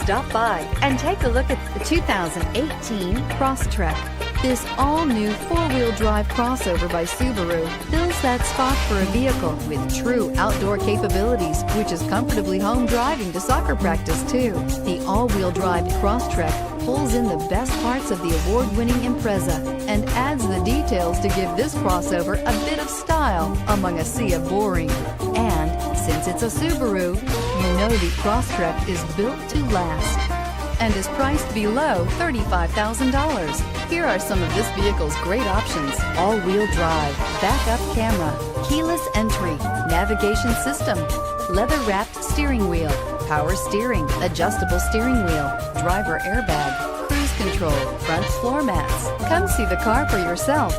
Stop by and take a look at the 2018 Crosstrek. This all-new four-wheel drive crossover by Subaru fills that spot for a vehicle with true outdoor capabilities, which is comfortably home driving to soccer practice too. The all-wheel drive Crosstrek pulls in the best parts of the award-winning Impreza and adds the details to give this crossover a bit of style among a sea of boring. And since it's a Subaru, you know the Crosstrek is built to last and is priced below $35,000. Here are some of this vehicle's great options: all-wheel drive, backup camera, keyless entry, navigation system, leather-wrapped steering wheel, power steering, adjustable steering wheel, driver airbag, cruise control, front floor mats. Come see the car for yourself.